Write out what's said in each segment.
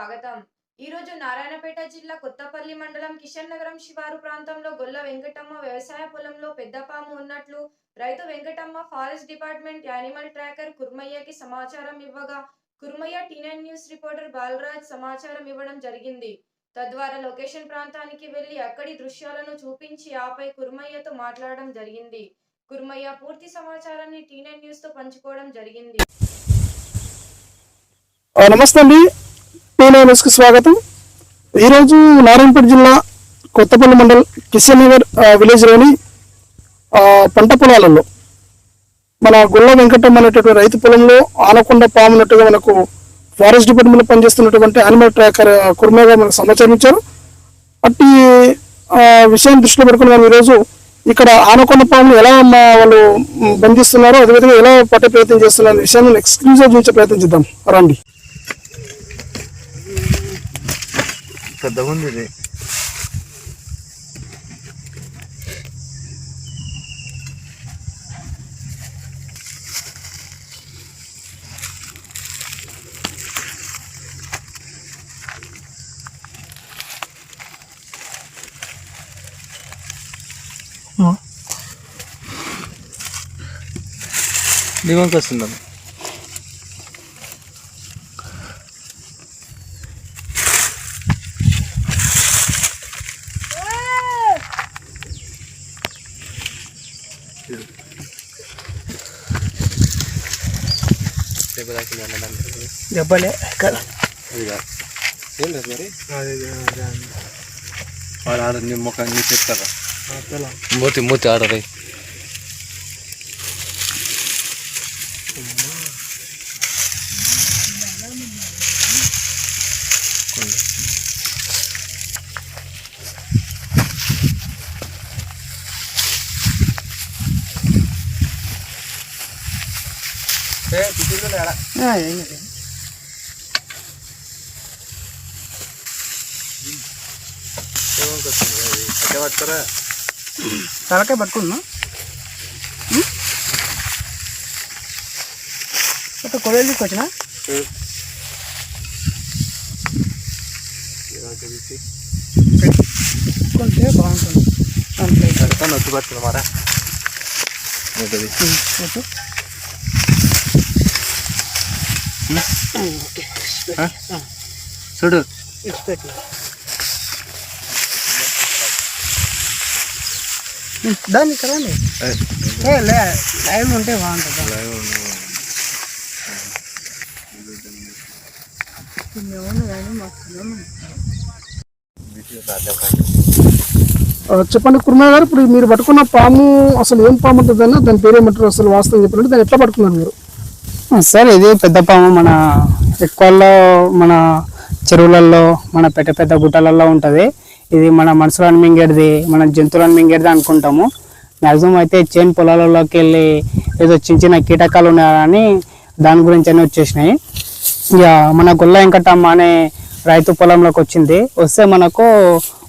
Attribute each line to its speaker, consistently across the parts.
Speaker 1: స్వాగతం. ఈ రోజు నారాయణపేట జిల్లా కొత్తపల్లి మండలం కిషన్ నగరం శివారు ప్రాంతంలో గొల్ల వెంకటమ్మ వ్యవసాయ పొలంలో పెద్ద పాము ఉన్నట్లు రైతు Venkatamma forest department animal tracker కుర్మయ్యకి సమాచారం ఇవ్వగా Kurmaiah T nine news reporter Balaraj సమాచారం ఇవ్వడం జరిగింది. తద్వారా లొకేషన్ ప్రాంతానికి వెళ్లి అక్కడి దృశ్యాలను చూపించి ఆపై కుర్మయ్యతో మాట్లాడడం జరిగింది. కుర్మయ్య పూర్తి సమాచారాన్ని టీనైన్ న్యూస్ తో పంచుకోవడం జరిగింది.
Speaker 2: నమస్తే అండి, టీనైన్ న్యూస్కి స్వాగతం. ఈరోజు నారాయణపేట జిల్లా కొత్తపల్లి మండల్ కిషన్ నగర్ విలేజ్లోని పంట పొలాలలో మన గొల్ల వెంకటమ్మ అనేటటువంటి రైతు పొలంలో ఆనకొండ పాము ఉన్నట్టుగా మనకు ఫారెస్ట్ డిపార్ట్మెంట్లో పనిచేస్తున్నటువంటి యానిమల్ ట్రాకర్ కుర్మయ్య మనకు సమాచారం ఇచ్చారు. అట్టి విషయాన్ని దృష్టిలో పెట్టుకుని మనం ఈరోజు ఇక్కడ ఆనకొండ పాములు ఎలా వాళ్ళు బంధిస్తున్నారో అదేవిధంగా ఎలా పట్టే ప్రయత్నం చేస్తున్నారు అనే విషయాన్ని ఎక్స్క్లూజివ్ చూపించే ప్రయత్నం చేద్దాం రండి.
Speaker 3: పెద్దగా ఉంది ఇది. దిగువకి వస్తుందా?
Speaker 2: దెబ్బలే కదా
Speaker 3: ఏం లేదు మరి ఆడ నీ ముఖం నీ చెప్తారా మూతి మూతి ఆడరే.
Speaker 2: తలకాయ పట్టుకున్నా కొడలు తీసుకొచ్చిన కొంటే బాగుంటుంది.
Speaker 3: నొచ్చి పట్టుకున్నా మారా చూడు
Speaker 2: దాన్ని కదండి లైవ్ ఉంటే బాగుంటుంది. చెప్పండి కుర్మయ్య గారు, ఇప్పుడు మీరు పట్టుకున్న పాము అసలు ఏం పాము ఉంటుందన్నా దాని పేరు ఏమంటారు అసలు వాస్తవం చెప్పండి, దాన్ని ఎట్లా పట్టుకున్నారు మీరు?
Speaker 4: సార్ ఇది పెద్ద పాము మన ఎక్కువలో మన చెరువులలో మన పెద్ద పెద్ద గుట్టలలో ఉంటుంది. ఇది మన మనుషులను మింగేది మన జంతువులను మింగేది అనుకుంటాము. మ్యాక్సిమం అయితే చేను పొలాలలోకి వెళ్ళి ఏదో చిన్న చిన్న కీటకాలు ఉన్నాయని దాని గురించి అన్నీ వచ్చేసినాయి. ఇక మన గొల్ల వెంకటమ్మ అనే రైతు పొలంలోకి వచ్చింది. వస్తే మనకు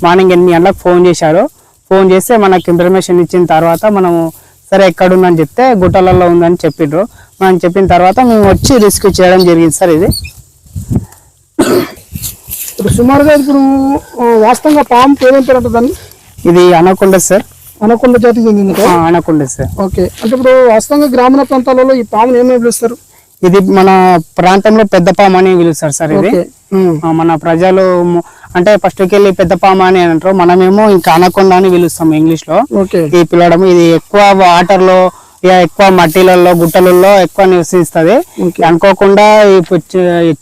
Speaker 4: మార్నింగ్ 8 గంటలకు ఫోన్ చేశారు. ఫోన్ చేస్తే మనకు ఇన్ఫర్మేషన్ ఇచ్చిన తర్వాత మనము సరే ఎక్కడుందని చెప్తే గుట్టలలో ఉందని చెప్పిండ్రు. మనం చెప్పిన తర్వాత మేము వచ్చి రెస్క్యూ చేయడం జరిగింది సార్. ఇది
Speaker 2: ఇప్పుడు సుమారుగా ఇప్పుడు వాస్తవంగా పాము పేరు పేరు ఉంటుందండి?
Speaker 4: ఇది అనకొండ సార్.
Speaker 2: అనకొండ జాతికి చెందింది?
Speaker 4: Anaconda sir.
Speaker 2: ఓకే, అంటే ఇప్పుడు వాస్తవంగా గ్రామీణ ప్రాంతాలలో ఈ పామును ఏమేమి పిలుస్తారు?
Speaker 4: ఇది మన ప్రాంతంలో పెద్ద పాము అని పిలుస్తారు సార్. ఇది మన ప్రజలు అంటే ఫస్ట్కి వెళ్ళి పెద్ద పాము అని అంటారు, మనమేమో ఇంకా అనకొండ అని పిలుస్తాం ఇంగ్లీష్ లో. ఈ పిలవడం ఇది ఎక్కువ వాటర్ లో ఎక్కువ మట్టిలలో గుట్టలలో ఎక్కువ నివసిస్తుంది. అనుకోకుండా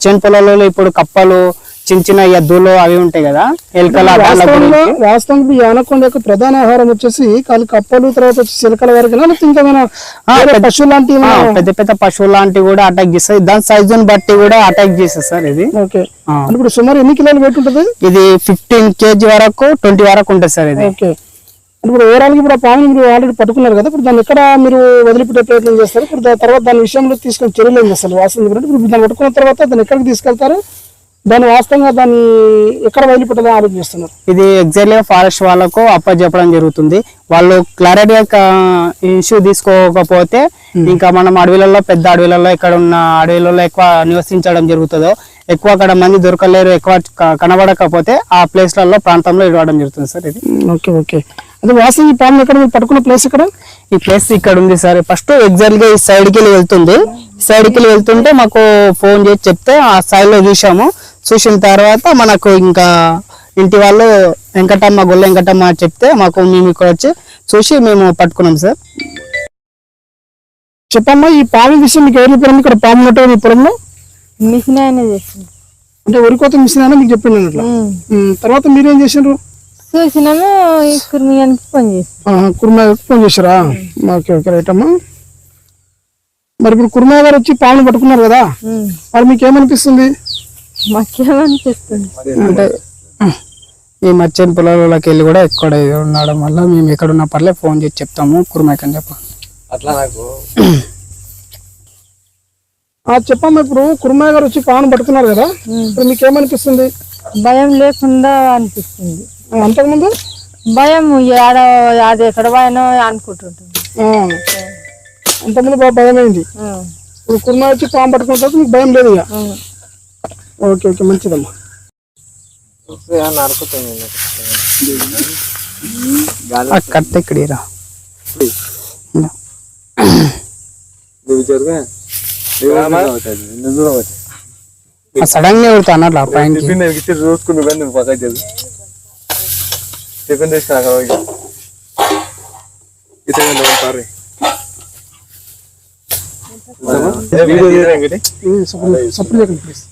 Speaker 4: చేను పొలాలలో ఇప్పుడు కప్పలు చిన్న చిన్న ఎద్దులు అవి ఉంటాయి కదా ఎలుకల.
Speaker 2: వాస్తవంగా ఈ అనకొండ యొక్క ప్రధాన ఆహారం వచ్చేసి కప్పలు, తర్వాత చిలకల వరకు పశువులు లాంటివి
Speaker 4: పెద్ద పెద్ద పశువులు లాంటివి కూడా అటాక్ చేస్తాయి. దాని సైజుని బట్టి కూడా అటాక్ చేస్తుంది సార్. ఇది
Speaker 2: ఓకే, ఇప్పుడు సుమారు ఎన్ని కిలోలు వెయిట్ ఉంటుంది?
Speaker 4: ఇది 15 kg వరకు 20 వరకు ఉంటుంది సార్. ఇది
Speaker 2: ఓకే, ఇప్పుడు ఓవరాల్ గా ఇప్పుడు ఆ పాము మీరు ఆల్రెడీ పట్టుకున్నారు కదా, ఇప్పుడు దాన్ని ఎక్కడ మీరు వదిలిపెట్టే ప్రయత్నం చేస్తారు? ఇప్పుడు తర్వాత దాని విషయంలో తీసుకొని చర్యలు ఏం చేస్తారు? వాస్తవం ఇప్పుడు దాన్ని పట్టుకున్న తర్వాత దాన్ని ఎక్కడికి తీసుకెళ్తారు, దాని వాస్తవంగా దాన్ని ఎక్కడ వదిలిపెట్టాలని ఆలోచిస్తున్నారు?
Speaker 4: ఇది ఎగ్జాక్ట్లీగా ఫారెస్ట్ వాళ్ళకు చెప్పడం జరుగుతుంది. వాళ్ళు క్లారిటీగా ఇష్యూ తీసుకోకపోతే ఇంకా మనం అడవులలో పెద్ద అడవులలో ఇక్కడ ఉన్న అడవులలో ఎక్కువ నివసించడం జరుగుతుందో, ఎక్కువ అక్కడ మంది దొరకలేరు, ఎక్కువ కనబడకపోతే ఆ ప్లేస్లలో ప్రాంతంలో ఇవ్వడం జరుగుతుంది సార్. ఇది
Speaker 2: ఓకే ఓకే. అదే వాస్తవం ఈ పాము ఎక్కడ మీరు పట్టుకున్న ప్లేస్ ఇక్కడ?
Speaker 4: ఈ ప్లేస్ ఇక్కడ ఉంది సార్. ఫస్ట్ ఎగ్జాక్ట్ గా ఈ సైడ్ కి వెళ్తుంది. సైడ్ కి వెళ్తుంటే మాకు ఫోన్ చేసి చెప్తే ఆ సైడ్ లో చూసాము. చూసిన తర్వాత మనకు ఇంకా ఇంటి వాళ్ళు గొల్ల వెంకటమ్మ చెప్తే మేము ఇక్కడ వచ్చి చూసి మేము పట్టుకున్నాం సార్.
Speaker 2: చెప్పమ్మా, ఈ పాము విషయం మీకు ఎవరి పొలం? ఇక్కడ పాము ఉన్నట్టు మీ పొలంలో
Speaker 5: మిషన్ ఆయన చేసింది.
Speaker 2: అంటే వరికోత మిషన్ అయినా మీకు చెప్పింది అన్నట్లు. తర్వాత మీరేం చేసారు?
Speaker 5: చూసినాము ఈ కుర్మియానికి ఫోన్ చేసి
Speaker 2: కుర్మయ్య ఫోన్ చేశారా? ఓకే ఓకే రైట్ అమ్మా. మరి ఇప్పుడు కుర్మయ్య గారు వచ్చి పామును పట్టుకున్నారు కదా, మరి మీకు ఏమనిపిస్తుంది?
Speaker 5: మాకేమనిపిస్తుంది
Speaker 4: అంటే ఈ మర్చెంట్ పొలాలకి వెళ్ళి కూడా ఎక్కడ ఉండడం వల్ల మేము ఎక్కడున్నా పర్లేదు ఫోన్ చేసి చెప్తాము కుర్మయ్య అని చెప్పాలి.
Speaker 3: అట్లా నాకు
Speaker 2: చెప్పమ్మా, ఇప్పుడు కుర్మయ్య గారు వచ్చి పామును పట్టుకున్నారు కదా, ఇప్పుడు మీకు ఏమనిపిస్తుంది?
Speaker 5: భయం లేకుండా అనిపిస్తుంది.
Speaker 2: అంతకుముందు
Speaker 5: భయం అది ఎక్కడ భయం అనుకుంటుంటుంది.
Speaker 2: అంతకుముందు బాగా భయం అయింది. ఇప్పుడు కుర్మయ్య వచ్చి పాము పట్టుకున్న తర్వాత మీకు భయం లేదు ఇక. ఓకే ఓకే, మంచిదమ్మా.
Speaker 4: కట్ట ఇక్కడ సడన్ గా వెళ్తా అన్నట్లు ఆ పైన
Speaker 3: చూసుకుని పక్క టిఫిన్ తీసుకురా
Speaker 2: సపోర్ట్ చేయకండి ప్లీజ్.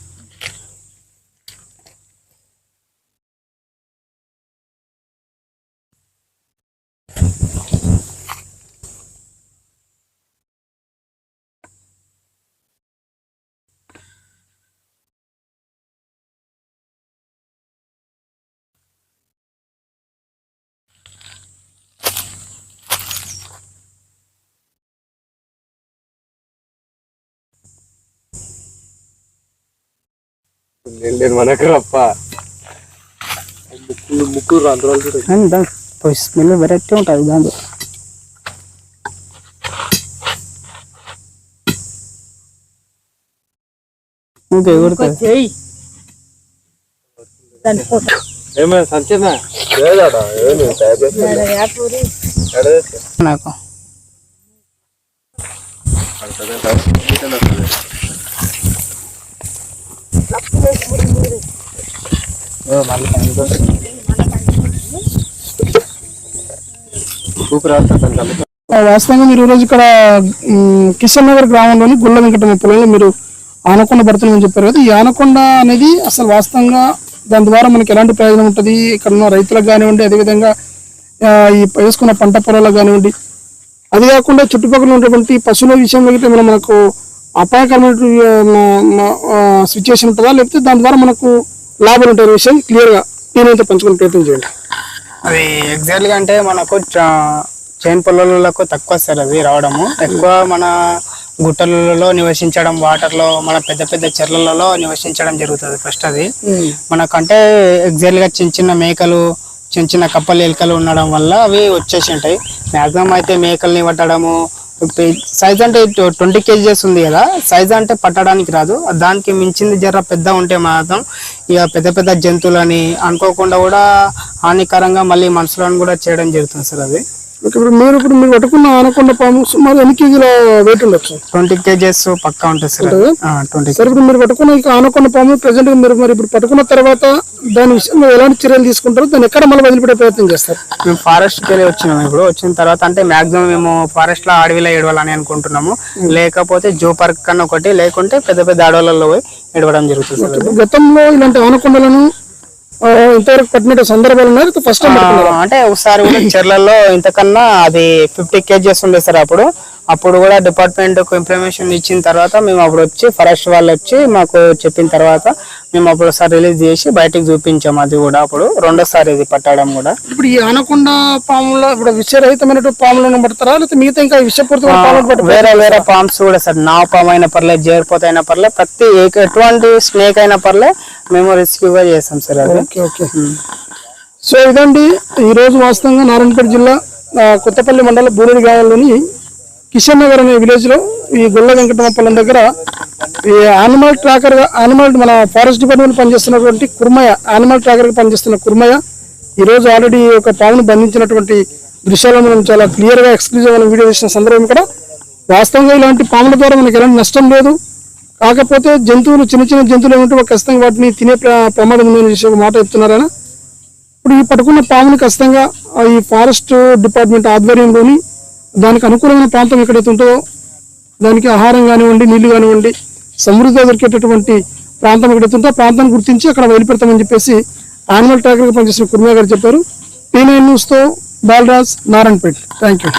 Speaker 3: మనకు రప్ప ముక్కులు అంతరాలు
Speaker 4: స్మెల్ వెరైటీ ఉంటుంది దాంట్లో.
Speaker 3: ఏమైనా సంచనా
Speaker 4: నాకు
Speaker 2: వాస్తవంగా మీరు ఈరోజు ఇక్కడ కిషన్ నగర్ గ్రామంలోని గుళ్ళ వెంకటమ్మ పొలంలో మీరు ఆనకొండ పడుతున్నామని చెప్పారు కదా. ఈ ఆనకొండ అనేది అసలు వాస్తవంగా దాని ద్వారా మనకి ఎలాంటి ప్రయోజనం ఉంటుంది? ఇక్కడ ఉన్న రైతులకు కానివ్వండి, అదేవిధంగా ఈ వేసుకున్న పంట పొలాలకు కానివ్వండి, అది కాకుండా చుట్టుపక్కల ఉన్నటువంటి పశువుల విషయంలో ఏమైనా మనకు అపాయకరమైన సిచ్యువేషన్ ఉంటుందా, లేకపోతే దాని ద్వారా మనకు లాభాలు ఉంటాయి విషయం క్లియర్గా నేనైతే పంచుకునే ప్రయత్నం చేయండి.
Speaker 4: అది ఎగ్జాక్ట్ గా అంటే మనకు చైన్ పొలాలకు తక్కువ సార్ అది రావడము. ఎక్కువ మన గుట్టలలో నివసించడం, వాటర్ లో మన పెద్ద పెద్ద చెర్లలో నివసించడం జరుగుతుంది. ఫస్ట్ అది మనకంటే ఎగ్జాక్ట్ గా చిన్న చిన్న మేకలు, చిన్న చిన్న కప్పలు, ఎలుకలు ఉండడం వల్ల అవి వచ్చేసి ఉంటాయి. మ్యాక్సిమం అయితే మేకల్ని పట్టడము, సైజ్ అంటే 20 kgs ఉంది కదా, సైజ్ అంటే పట్టడానికి రాదు. దానికి మించింది జర పెద్ద ఉంటే మాత్రం ఇక పెద్ద పెద్ద జంతువులని అనుకోకుండా కూడా హానికరంగా మళ్ళీ మనుషులను కూడా చేయడం జరుగుతుంది సార్ అది.
Speaker 2: ఇప్పుడు మీరు పట్టుకున్న ఆనకొండ పాము సుమారు ఎన్ని కేజీల వెయిట్ ఉండొచ్చు?
Speaker 4: 20 kgs పక్కా ఉంటుంది సార్. 20.
Speaker 2: సార్, ఇప్పుడు మీరు పట్టుకున్న ఆనకొండ పాము ప్రెసెంట్ మీరు మరి ఇప్పుడు పట్టుకున్న తర్వాత దాని విషయంలో ఎలాంటి చర్యలు తీసుకుంటారు? దాన్ని ఎక్కడ మళ్ళీ వదిలిపెట్టే ప్రయత్నం చేస్తారు?
Speaker 4: మేము ఫారెస్ట్కి వెళ్ళి వచ్చినాము. ఇప్పుడు వచ్చిన తర్వాత అంటే మాక్సిమం మేము ఫారెస్ట్ లో అడవిలో ఏడవాలని అనుకుంటున్నాము. లేకపోతే జూ పార్క్ కన్నా ఒకటి, లేకుంటే పెద్ద పెద్ద అడవులలో పోయి ఏడవడం జరుగుతుంది సార్.
Speaker 2: గతంలో ఇలాంటి ఆనకొండలను ఇంతవరకు పట్టిన సందర్భాలు ఉన్నాయి? ఫస్ట్ టైం
Speaker 4: అంటే ఒకసారి కూడా చెర్లలో ఇంతకన్నా అది 50 kgs ఉండే సార్. అప్పుడు కూడా డిపార్ట్మెంట్ కు ఇన్ఫర్మేషన్ ఇచ్చిన తర్వాత మేము అప్పుడు వచ్చి ఫారెస్ట్ వాళ్ళు వచ్చి మాకు చెప్పిన తర్వాత మేము అప్పుడు ఒకసారి రిలీజ్ చేసి బయటకు చూపించాము. అది కూడా అప్పుడు రెండోసారి ఇది పట్టడం కూడా.
Speaker 2: ఇప్పుడు ఈ ఆనకొండ పాములో ఇప్పుడు విషరహితమైన పాములను పడతారా, లేకపోతే మిగతా ఇంకా విషపూరిత
Speaker 4: వేరే వేరే పామ్స్ కూడా సార్, నావ పాము అయినా పర్లేదు, జేర్పోత అయినా పర్లేదు, ప్రతి ఎటువంటి స్నేక్ అయినా పర్లేదు, మేము రెస్క్యూగా చేస్తాం సార్ అది.
Speaker 2: Okay okay. సో ఇదండి ఈరోజు వాస్తవంగా నారాయణపేట జిల్లా కొత్తపల్లి మండల బూరెడి గ్రామంలోని కిషన్ నగర్ అనే విలేజ్లో ఈ గొల్ల వెంకటమ్మ పొలం దగ్గర ఈ యానిమల్ ట్రాకర్గా మన ఫారెస్ట్ డిపార్ట్మెంట్ పనిచేస్తున్నటువంటి కుర్మయ్య, యానిమల్ ట్రాకర్గా పనిచేస్తున్న కుర్మయ్య ఈరోజు ఆల్రెడీ ఒక పామును బంధించినటువంటి దృశ్యాలను మనం చాలా క్లియర్గా ఎక్స్క్లూజివ్ అని వీడియో చేసిన సందర్భం ఇక్కడ. వాస్తవంగా ఇలాంటి పాముల ద్వారా మనకి ఎలాంటి నష్టం లేదు, కాకపోతే జంతువులు చిన్న చిన్న జంతువులు ఏమంటే ఖచ్చితంగా వాటిని తినే ప్రమాదం ఉందని చేసే ఒక మాట చెప్తున్నారు ఆయన. ఇప్పుడు ఈ పట్టుకున్న పాముని ఖచ్చితంగా ఈ ఫారెస్ట్ డిపార్ట్మెంట్ ఆధ్వర్యంలోని దానికి అనుకూలమైన ప్రాంతం ఎక్కడైతే ఉంటుందో దానికి ఆహారం కానివ్వండి, నీళ్లు కానివ్వండి, సమృద్ధిగా దొరికేటటువంటి ప్రాంతం ఎక్కడైతే ఉందో ఆ ప్రాంతాన్ని గుర్తించి అక్కడ వదిలిపెడతామని చెప్పేసి యానిమల్ ట్రాకర్గా పనిచేసిన కుర్మయ్య గారు చెప్పారు. P9 న్యూస్తో బాలరాజ్, నారాయణపేట. Thank you.